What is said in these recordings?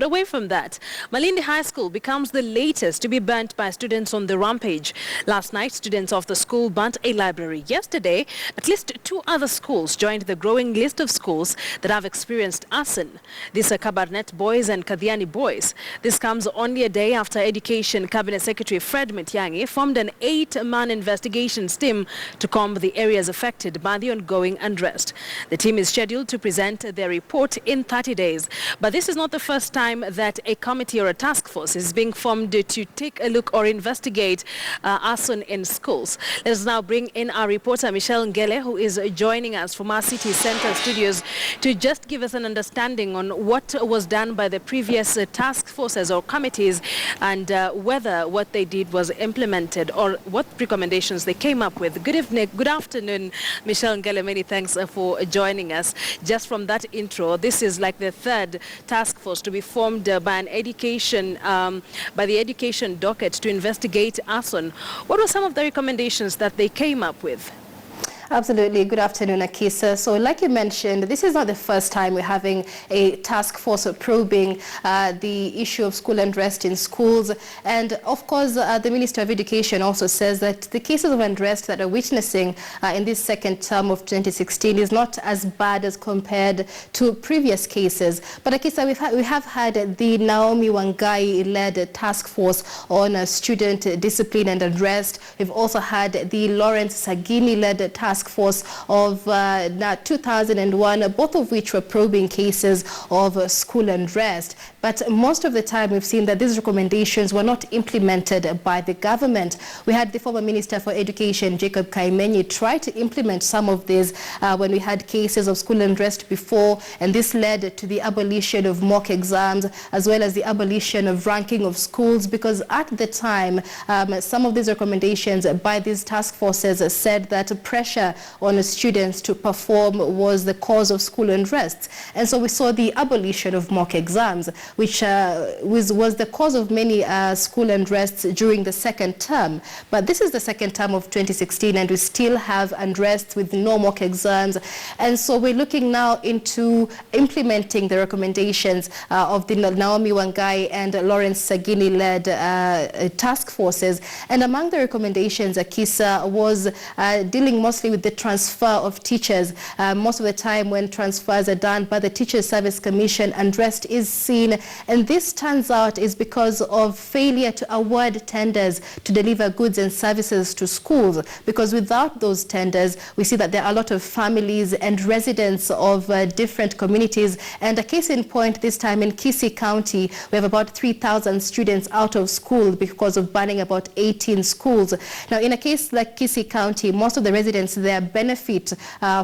away from that, Malindi High School becomes the latest to be burnt by students on the rampage. Last night, students of the school burnt a library. Yesterday, at least 2 other schools joined the growing list of schools that have experienced arson. These are Kabarnet boys and Kadhiani boys. This comes only a day after Education Cabinet Secretary Fred Matiang'i formed an 8-man investigations team to comb the areas affected by the ongoing unrest. The team is scheduled to present their report in 30 days. But this is not the first time that a committee or a task force is being formed to take a look or investigate arson in schools. Let us now bring in our reporter Michelle Ngele, who is joining us from our city center studios to just give us an understanding on what was done by the previous task forces or committees and whether what they did was implemented or what recommendations they came up with. Good evening, good afternoon, Michelle Ngele. Many thanks for joining us. Just from that intro, this is like the third task force to be formed by the education docket to investigate arson. What were some of the recommendations that they came up with? Absolutely. Good afternoon, Akisa. So like you mentioned, this is not the first time we're having a task force probing the issue of school unrest in schools. And of course, the Minister of Education also says that the cases of unrest that are witnessing in this second term of 2016 is not as bad as compared to previous cases. But Akisa, we have had the Naomi Wangai-led task force on student discipline and unrest. We've also had the Lawrence Sagini-led task force of 2001, both of which were probing cases of school unrest. But most of the time we've seen that these recommendations were not implemented by the government. We had the former Minister for Education, Jacob Kaimenyi, try to implement some of these when we had cases of school unrest before, and this led to the abolition of mock exams as well as the abolition of ranking of schools, because at the time some of these recommendations by these task forces said that pressure on students to perform was the cause of school unrest. And so we saw the abolition of mock exams, which was the cause of many school unrests during the second term. But this is the second term of 2016 and we still have unrest with no mock exams. And so we're looking now into implementing the recommendations of the Naomi Wangai and Lawrence Sagini-led task forces. And among the recommendations, Akisa, was dealing mostly with the transfer of teachers. Most of the time when transfers are done by the Teachers Service Commission, unrest is seen, and this turns out is because of failure to award tenders to deliver goods and services to schools, because without those tenders we see that there are a lot of families and residents of different communities. And a case in point this time in Kisii County, we have about 3,000 students out of school because of banning about 18 schools. Now in a case like Kisii County, most of the residents there benefit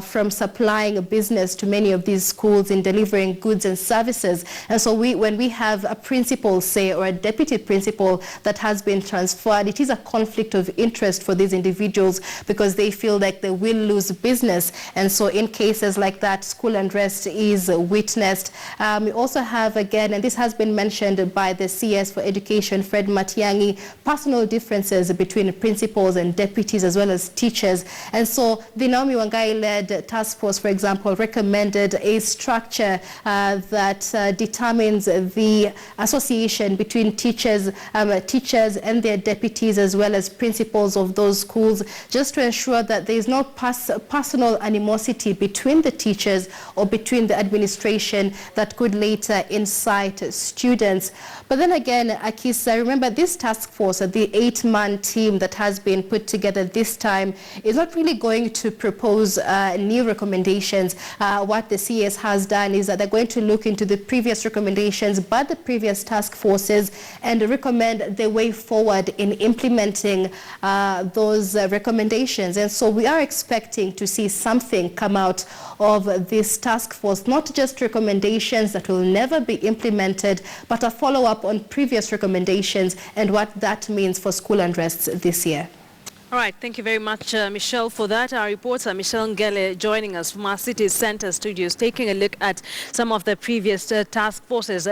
from supplying a business to many of these schools in delivering goods and services. And so when we have a principal, say, or a deputy principal that has been transferred, it is a conflict of interest for these individuals because they feel like they will lose business. And so in cases like that, school unrest is witnessed. We also have, again, and this has been mentioned by the CS for Education, Fred Matiang'i, personal differences between principals and deputies as well as teachers. And so the Naomi Wangai-led task force, for example, recommended a structure that determines the association between teachers and their deputies as well as principals of those schools, just to ensure that there is no personal animosity between the teachers or between the administration that could later incite students. But then again, Akisa, remember this task force, the 8-man team that has been put together this time, is not really going to propose new recommendations. What the CS has done is that they're going to look into the previous recommendations by the previous task forces and recommend the way forward in implementing those recommendations. And so we are expecting to see something come out of this task force, not just recommendations that will never be implemented, but a follow-up on previous recommendations and what that means for school unrests this year. All right, thank you very much, Michelle, for that. Our reporter, Michelle Ngele, joining us from our city center studios, taking a look at some of the previous task forces.